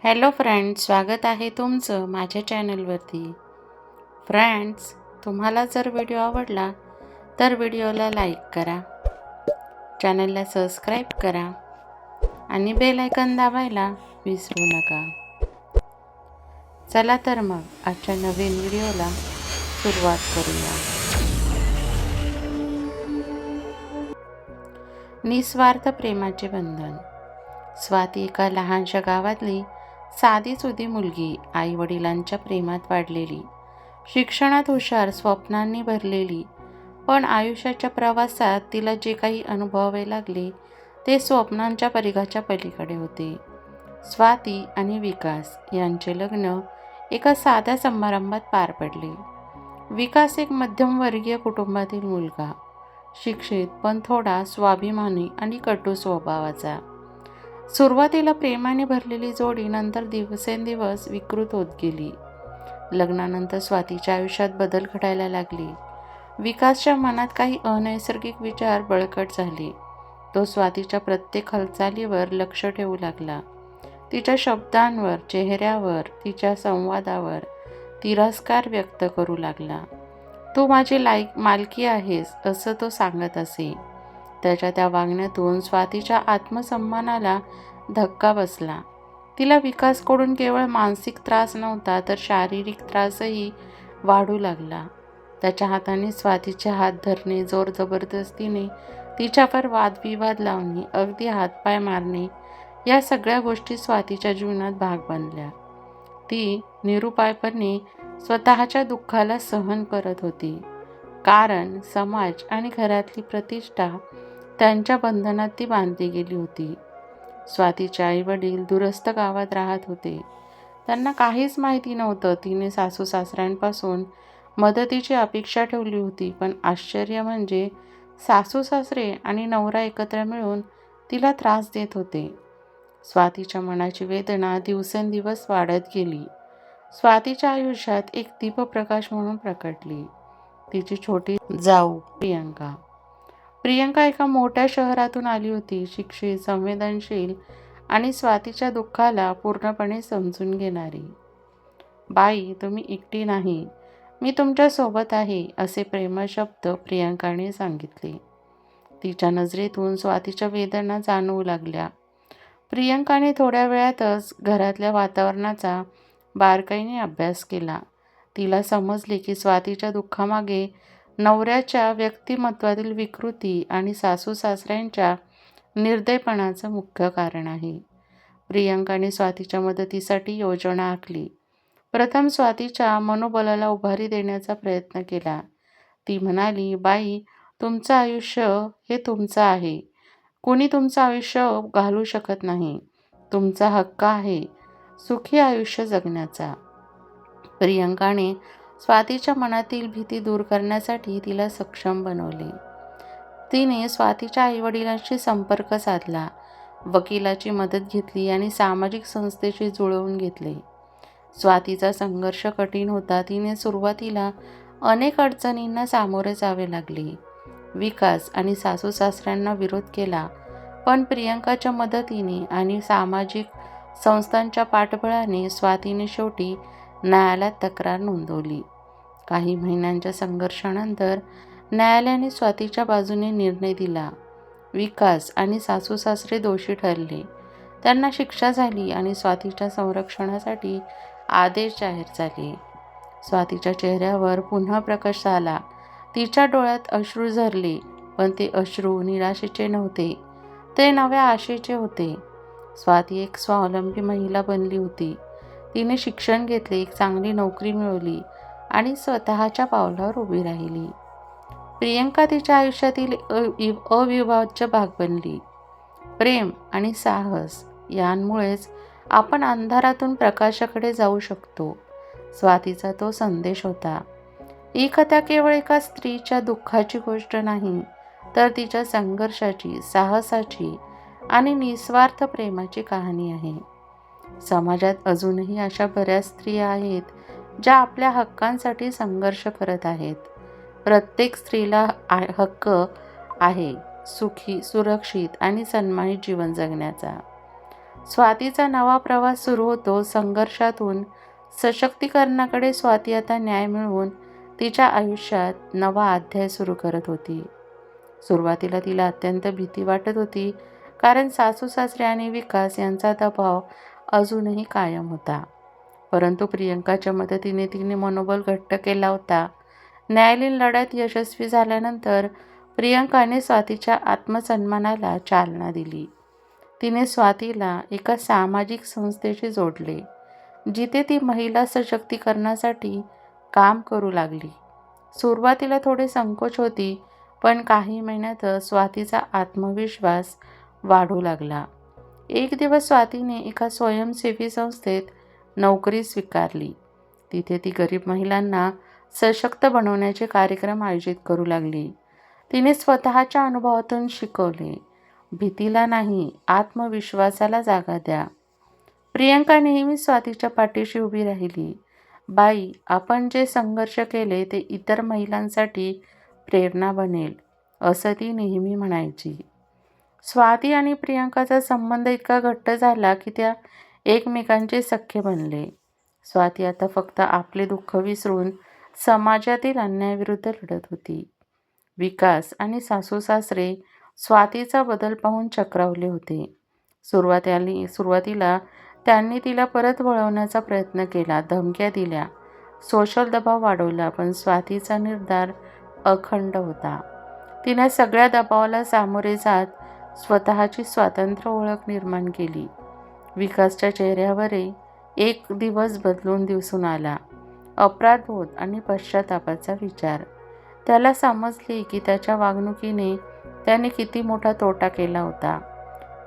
Hello friends, स्वागत आहे तुमचं माझ्या चॅनलवरती. फ्रेंड्स, तुम्हाला जर व्हिडिओ आवडला तर व्हिडिओला लाईक करा, चॅनलला सबस्क्राईब करा आणि बेल आयकॉन दाबायला विसरू नका. चला तर मग आजच्या नवीन व्हिडिओला सुरुवात करूया. निस्वार्थ प्रेमाचे बंधन. स्वाती एका लहानशा गावातली साधीसुधी मुलगी, आई वडिलांच्या प्रेमात वाढलेली, शिक्षणात हुशार, स्वप्नांनी भरलेली. पण आयुष्याच्या प्रवासात तिला जे काही अनुभवावे लागले ते स्वप्नांच्या परिघाच्या पलीकडे होते. स्वाती आणि विकास यांचे लग्न एका साध्या समारंभात पार पडले. विकास एक मध्यमवर्गीय कुटुंबातील मुलगा, शिक्षित पण थोडा स्वाभिमानी आणि कटू स्वभावाचा. सुरुवातीला प्रेमाने भरलेली जोडी नंतर दिवसेंदिवस विकृत होत गेली. लग्नानंतर स्वातीच्या आयुष्यात बदल घडायला लागले. विकासच्या मनात काही अनैसर्गिक विचार बळकट झाले. तो स्वातीच्या प्रत्येक हालचालीवर लक्ष ठेवू लागला. तिच्या शब्दांवर, चेहऱ्यावर, तिच्या संवादावर तिरस्कार व्यक्त करू लागला. तू माझी मालकी आहेस असं तो सांगत असे. त्याच्या त्या वागण्यातून स्वातीच्या आत्मसन्मानाला धक्का बसला. तिला विकासकडून केवळ मानसिक त्रास नव्हता तर शारीरिक त्रासही वाढू लागला. त्याच्या हाताने स्वातीचे हात धरणे, जोर जबरदस्तीने तिच्यावर वादविवाद लावणे, अगदी हातपाय मारणे, या सगळ्या गोष्टी स्वातीच्या जीवनात भाग बनल्या. ती निरुपायपणे स्वतःच्या दुःखाला सहन करत होती, कारण समाज आणि घरातली प्रतिष्ठा त्यांच्या बंधनात ती बांधली गेली होती. स्वातीचे आई वडील दूरस्थ गावात राहत होते. त्यांना काहीच माहिती नव्हतं. तिने सासू सासऱ्यांपासून मदतीची अपेक्षा ठेवली होती, पण आश्चर्य म्हणजे सासू सासरे आणि नवरा एकत्र मिळून तिला त्रास देत होते. स्वातीच्या मनाची वेदना दिवसेंदिवस वाढत गेली. स्वातीच्या आयुष्यात एक दीपप्रकाश म्हणून प्रकटली, तिची छोटी जाऊ प्रियंका. प्रियंका एका मोठ्या शहरातून आली होती, शिक्षित, संवेदनशील आणि स्वातीच्या दुःखाला पूर्णपणे समजून घेणारी. बाई, तुम्ही एकटी नाही, मी तुमच्या सोबत आहे, असे प्रेमळ शब्द प्रियंकाने सांगितले. तिच्या नजरेतून स्वातीच्या वेदना जाणवू लागल्या. प्रियंकाने थोड्या वेळातच घरातल्या वातावरणाचा बारकाईने अभ्यास केला. तिला समजले की स्वातीच्या दुःखामागे नवऱ्याच्या व्यक्तिमत्वातील विकृती आणि सासू सासऱ्यांच्या निर्दयपणाचं मुख्य कारण आहे. प्रियंकाने स्वातीच्या मदतीसाठी योजना आखली. प्रथम स्वातीच्या मनोबलाला उभारी देण्याचा प्रयत्न केला. ती म्हणाली, बाई, तुमचं आयुष्य हे तुमचं आहे. कुणी तुमचं आयुष्य घालू शकत नाही. तुमचा हक्क आहे सुखी आयुष्य जगण्याचा. प्रियंकाने स्वातीच्या मनातील भीती दूर करण्यासाठी तिला सक्षम बनवले. तिने स्वातीच्या आईवडिलांशी संपर्क साधला, वकिलाची मदत घेतली आणि सामाजिक संस्थेशी जुळवून घेतले. स्वातीचा संघर्ष कठीण होता. तिने सुरुवातीला अनेक अडचणींना सामोरे जावे लागले. विकास आणि सासू सासऱ्यांना विरोध केला, पण प्रियंकाच्या मदतीने आणि सामाजिक संस्थांच्या पाठबळाने स्वातीने शेवटी न्यायालयात तक्रार नोंदवली. काही महिन्यांच्या संघर्षानंतर न्यायालयाने स्वातीच्या बाजूने निर्णय दिला. विकास आणि सासू सासरे दोषी ठरले. त्यांना शिक्षा झाली आणि स्वातीच्या संरक्षणासाठी आदेश जाहीर झाले. स्वातीच्या चेहऱ्यावर पुन्हा प्रकाश आला. तिच्या डोळ्यात अश्रू झरले, पण ते अश्रू निराशेचे नव्हते, ते नव्या आशेचे होते. स्वाती एक स्वावलंबी महिला बनली होती. तिने शिक्षण घेतले, एक चांगली नोकरी मिळवली आणि स्वतःच्या पावलावर उभी राहिली. प्रियंका तिच्या आयुष्यातील अविभाज्य भाग बनली. प्रेम आणि साहस यांमुळेच आपण अंधारातून प्रकाशाकडे जाऊ शकतो. स्वातीचा तो संदेश होता. ही कथा केवळ एका स्त्रीच्या दुःखाची गोष्ट नाही, तर तिच्या संघर्षाची, साहसाची आणि निस्वार्थ प्रेमाची कहाणी आहे. समाजात अजूनही अशा बऱ्याच स्त्रिया आहेत ज्या आपल्या हक्कांसाठी संघर्ष करत आहेत. प्रत्येक स्त्रीला हक्क आहे सुखी, सुरक्षित आणि सन्मानित जीवन जगण्याचा. स्वातीचा नवा प्रवास सुरू होतो. संघर्षातून सशक्तीकरणाकडे स्वाती आता न्याय मिळवून तिच्या आयुष्यात नवा अध्याय सुरू करत होती. सुरुवातीला तिला अत्यंत भीती वाटत होती, कारण सासू-सासरे आणि विकास यांचा दबाव अजूनही कायम होता. परंतु प्रियंकाच्या मदतीने तिने मनोबल घट्ट केला होता. न्यायालयीन लढ्यात यशस्वी झाल्यानंतर प्रियंकाने स्वातीच्या आत्मसन्मानाला चालना दिली. तिने स्वातीला एका सामाजिक संस्थेशी जोडले, जिथे ती महिला सशक्तीकरणासाठी काम करू लागली. सुरुवातीला थोडे संकोच होती, पण काही महिन्यातच स्वातीचा आत्मविश्वास वाढू लागला. एक दिवस स्वातीने एका स्वयंसेवी संस्थेत नोकरी स्वीकारली. तिथे ती गरीब महिलांना सशक्त बनवण्याचे कार्यक्रम आयोजित करू लागली. तिने स्वतःच्या अनुभवातून शिकवले, भीतीला नाही, आत्मविश्वासाला जागा द्या. प्रियंका नेहमी स्वातीच्या पाठीशी उभी राहिली. बाई, आपण जे संघर्ष केले ते इतर महिलांसाठी प्रेरणा बनेल, असं ती नेहमी म्हणायची. स्वाती आणि प्रियंकाचा संबंध इतका घट्ट झाला की त्या एकमेकांचे सख्खे बनले. स्वाती आता फक्त आपले दुःख विसरून समाजातील अन्यायाविरुद्ध लढत होती. विकास आणि सासू-सासरे स्वातीचा बदल पाहून चक्रावले होते. सुरुवातीला त्यांनी तिला परत वळवण्याचा प्रयत्न केला, धमक्या दिल्या, सोशल दबाव वाढवला, पण स्वातीचा निर्धार अखंड होता. तिने सगळ्या दबावाला सामोरे जात स्वतःची स्वतंत्र ओळख निर्माण केली. विकासच्या चेहऱ्यावरही एक दिवस बदलून दिसून आला, अपराधबोध आणि पश्चातापाचा विचार. त्याला समजले की त्याच्या वागणुकीने त्याने किती मोठा तोटा केला होता,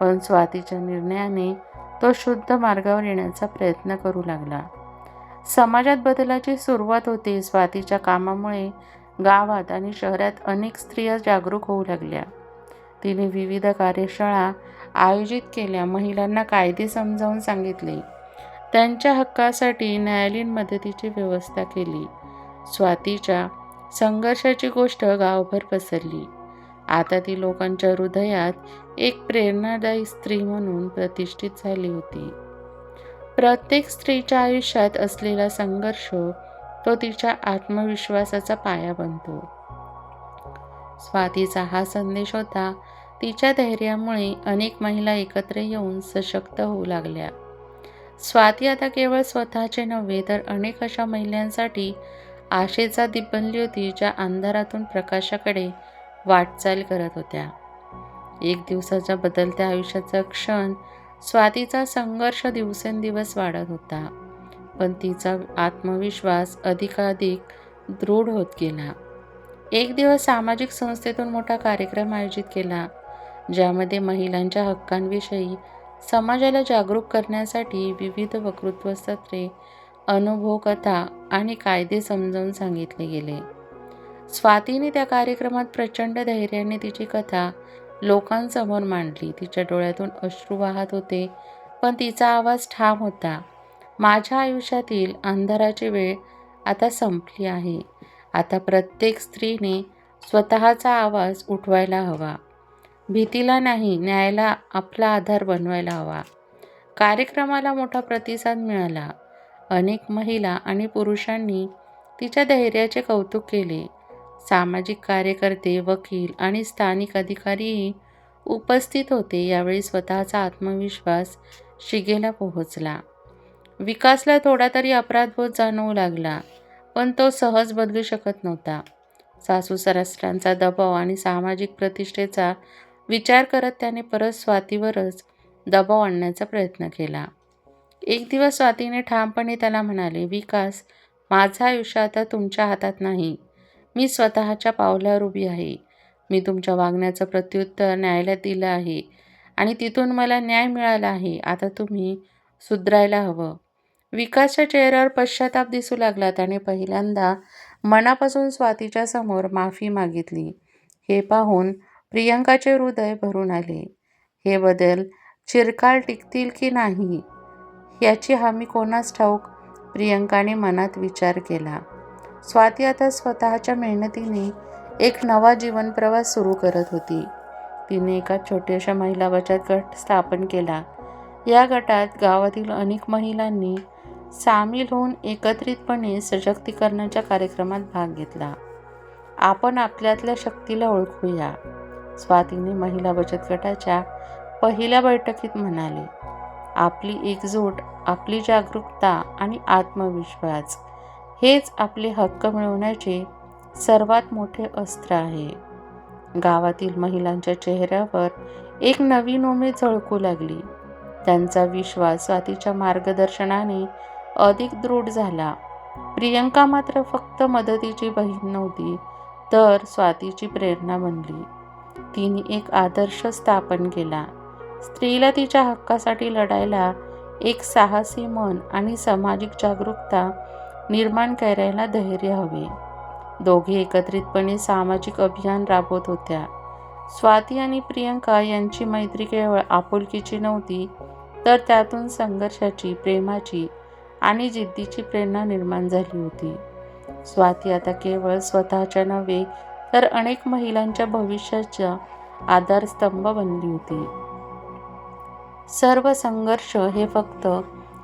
पण स्वातीच्या निर्णयाने तो शुद्ध मार्गावर येण्याचा प्रयत्न करू लागला. समाजात बदलाची सुरुवात होते. स्वातीच्या कामामुळे गावात आणि शहरात अनेक स्त्रिया जागरूक होऊ लागल्या. तिने विविध कार्यशाळा आयोजित केल्या, महिलांना कायदे समजावून सांगितले, त्यांच्या हक्कासाठी न्यायालयीन मदतीची व्यवस्था केली. स्वातीच्या संघर्षाची गोष्ट गावभर पसरली. आता ती लोकांच्या हृदयात एक प्रेरणादायी स्त्री म्हणून प्रतिष्ठित झाली होती. प्रत्येक स्त्रीच्या आयुष्यात असलेला संघर्ष तो तिच्या आत्मविश्वासाचा पाया बनतो. स्वातीचा हा संदेश होता. तिच्या धैर्यामुळे अनेक महिला एकत्र येऊन सशक्त होऊ लागल्या. स्वाती आता केवळ स्वतःचे नव्हे तर अनेक अशा महिलांसाठी आशेचा दीप बनली होती, ज्या अंधारातून प्रकाशाकडे वाटचाल करत होत्या. एक दिवसाच्या बदलत्या आयुष्याचा क्षण. स्वातीचा संघर्ष दिवसेंदिवस वाढत होता, पण तिचा आत्मविश्वास अधिकाधिक दृढ होत गेला. एक दिवस सामाजिक संस्थेतून मोठा कार्यक्रम आयोजित केला, ज्यामध्ये महिलांच्या हक्कांविषयी समाजाला जागरूक करण्यासाठी विविध वक्तृत्व सत्रे, अनुभव कथा आणि कायदे समजावून सांगितले गेले. स्वातीने त्या कार्यक्रमात प्रचंड धैर्याने तिची कथा लोकांसमोर मांडली. तिच्या डोळ्यातून अश्रू वाहत होते, पण तिचा आवाज ठाम होता. माझ्या आयुष्यातील अंधाराची वेळ आता संपली आहे. आता प्रत्येक स्त्रीने स्वतःचा आवाज उठवायला हवा. भीतीला नाही, न्यायाला आपला आधार बनवायला हवा. कार्यक्रमाला मोठा प्रतिसाद मिळाला. अनेक महिला आणि पुरुषांनी तिच्या धैर्याचे कौतुक केले. सामाजिक कार्यकर्ते, वकील आणि स्थानिक अधिकारीही उपस्थित होते. यावेळी स्वतःचा आत्मविश्वास शिगेला पोहोचला. विकासला थोडा तरी अपराधबोध जाणवू लागला, पण तो सहज बदलू शकत नव्हता. सासू-सासऱ्यांचा दबाव आणि सामाजिक प्रतिष्ठेचा विचार करत त्याने परत स्वातीवरच दबाव आणण्याचा प्रयत्न केला. एक दिवस स्वातीने ठामपणे त्याला म्हणाले, विकास, माझं आयुष्य आता तुमच्या हातात नाही. मी स्वतःच्या पावलावर उभी आहे. मी तुमच्या वागण्याचं प्रत्युत्तर न्यायालयात दिलं आहे आणि तिथून मला न्याय मिळाला आहे. आता तुम्ही सुधारायला हवं. विकासच्या चेहऱ्यावर पश्चाताप दिसू लागला. त्याने पहिल्यांदा मनापासून स्वातीच्या समोर माफी मागितली. हे पाहून प्रियंकाचे हृदय भरून आले. हे बदल चिरकाल टिकतील की नाही याची हमी कोणास ठाऊक, प्रियंकाने मनात विचार केला. स्वाती आता स्वतःच्या मेहनतीने एक नवा जीवनप्रवास सुरू करत होती. तिने एका छोट्याशा महिला बचत गट स्थापन केला, या गटात गावातील अनेक महिलांनी सामील होऊन एकत्रितपणे सशक्तीकरणाच्या कार्यक्रमात भाग घेतला. आपण आपल्यातल्या शक्तीला ओळखूया, स्वातीने महिला बचत गटाच्या पहिल्या बैठकीत म्हणाले. आपली एकजूट, आपली जागरूकता आणि आत्मविश्वास हेच आपले हक्क मिळवण्याचे सर्वात मोठे अस्त्र आहे. गावातील महिलांच्या चेहऱ्यावर एक नवीन उमेद झळकू लागली. त्यांचा विश्वास स्वातीच्या मार्गदर्शनाने अधिक दृढ झाला. प्रियंका मात्र फक्त मदतीची बहीण नव्हती, तर स्वातीची प्रेरणा बनली. तिने एक आदर्श स्थापन केला. स्त्रीला तिच्या हक्कासाठी लढायला एक साहसी मन आणि सामाजिक जागरूकता निर्माण करायला धैर्य हवे. दोघे एकत्रितपणे सामाजिक अभियान राबवत होत्या. स्वाती आणि प्रियंका यांची मैत्री केवळ आपुलकीची नव्हती, तर त्यातून संघर्षाची, प्रेमाची आणि जिद्दीची प्रेरणा निर्माण झाली होती. स्वाती आता केवळ स्वतःच्या नव्हे, तर अनेक महिलांच्या भविष्याचा आधारस्तंभ बनली होती. सर्व संघर्ष हे फक्त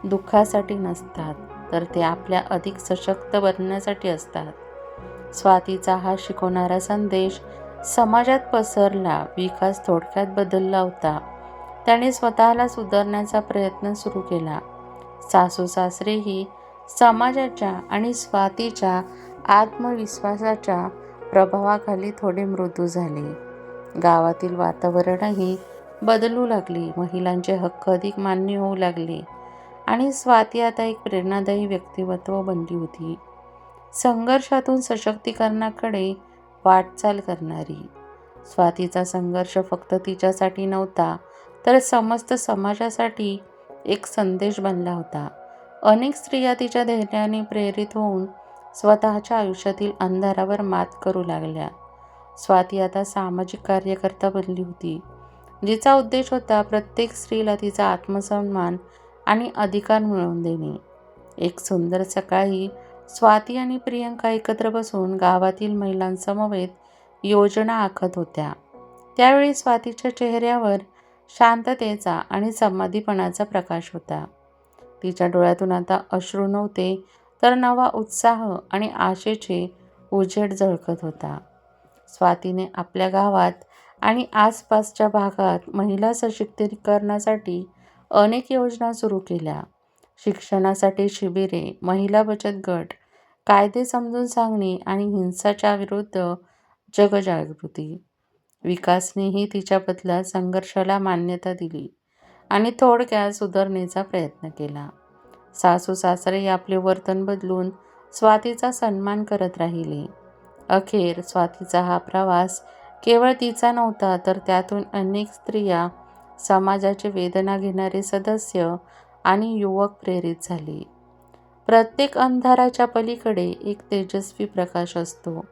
दुःखासाठी नसतात, तर ते आपल्या अधिक सशक्त बनण्यासाठी असतात. स्वातीचा हा शिकवणारा संदेश समाजात पसरला. विकास थोडक्यात बदलला होता. त्याने स्वतःला सुधारण्याचा प्रयत्न सुरू केला. सासू सासरेही समाजाच्या आणि स्वातीच्या आत्मविश्वासाच्या प्रभावाखाली थोडे मृदू झाले. गावातील वातावरणही बदलू लागले. महिलांचे हक्क अधिक मान्य होऊ लागले आणि स्वाती आता एक प्रेरणादायी व्यक्तिमत्व बनली होती. संघर्षातून सशक्तीकरणाकडे वाटचाल करणारी. स्वातीचा संघर्ष फक्त तिच्यासाठी नव्हता, तर समस्त समाजासाठी एक संदेश बनला होता. अनेक स्त्रिया तिच्या धैर्याने प्रेरित होऊन स्वतःच्या आयुष्यातील अंधारावर मात करू लागल्या. स्वाती आता सामाजिक कार्यकर्ता बनली होती, जिचा उद्देश होता प्रत्येक स्त्रीला तिचा आत्मसन्मान आणि अधिकार मिळवून देणे. एक सुंदर सकाळी स्वाती आणि प्रियंका एकत्र बसून गावातील महिलांसमवेत योजना आखत होत्या. त्यावेळी स्वातीच्या चेहऱ्यावर शांततेचा आणि समाधीपणाचा प्रकाश होता. तिच्या डोळ्यातून आता अश्रू नव्हते, तर नवा उत्साह आणि आशेचे उजेड झळकत होता. स्वातीने आपल्या गावात आणि आसपासच्या भागात महिला सशक्तीकरणासाठी अनेक योजना सुरू केल्या. शिक्षणासाठी शिबिरे, महिला बचत गट, कायदे समजून सांगणे आणि हिंसाचाराविरुद्ध जनजागृती. विकासनेही तिच्या बदलात संघर्षाला मान्यता दिली आणि थोडक्यात सुधारणेचा प्रयत्न केला. सासू सासरे आपले वर्तन बदलून स्वातीचा सन्मान करत राहिले. अखेर स्वातीचा हा प्रवास केवळ तिचा नव्हता, तर त्यातून अनेक स्त्रिया, समाजाचे वेदना घेणारे सदस्य आणि युवक प्रेरित झाले. प्रत्येक अंधाराच्या पलीकडे एक तेजस्वी प्रकाश असतो,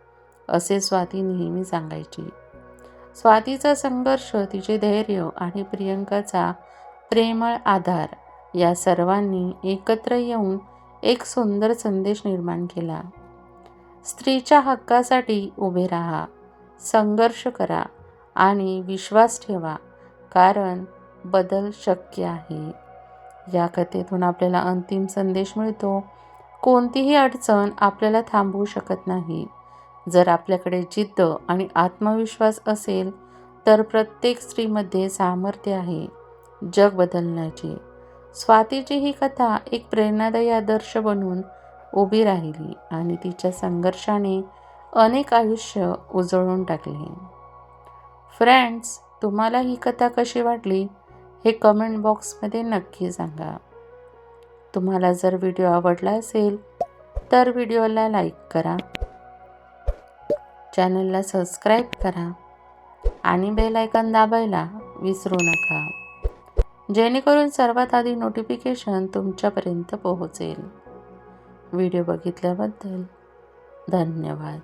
असे स्वाती नेहमी सांगायची. स्वातीचा संघर्ष, तिचे धैर्य आणि प्रियंकाचा प्रेमळ आधार या सर्वांनी एकत्र येऊन एक सुंदर संदेश निर्माण केला. स्त्रीच्या हक्कासाठी उभे राहा, संघर्ष करा आणि विश्वास ठेवा, कारण बदल शक्य आहे. या कथेतून आपल्याला अंतिम संदेश मिळतो, कोणतीही अडचण आपल्याला थांबवू शकत नाही. जर आपल्याकडे जिद्द आणि आत्मविश्वास असेल, तर प्रत्येक स्त्रीमध्ये सामर्थ्य आहे जग बदलण्याचे. स्वातीची ही कथा एक प्रेरणादायी आदर्श बनून उभी राहिली आणि तिच्या संघर्षाने अनेक आयुष्य उजळून टाकले. फ्रेंड्स, तुम्हाला ही कथा कशी वाटली हे कमेंट बॉक्समध्ये नक्की सांगा. तुम्हाला जर व्हिडिओ आवडला असेल तर व्हिडिओला लाईक करा, चॅनलला सबस्क्राईब करा आणि बेल आयकॉन दाबायला विसरू नका, जेणेकरून सर्वात आधी नोटिफिकेशन तुमच्यापर्यंत पोहोचेल. व्हिडिओ बघितल्याबद्दल धन्यवाद.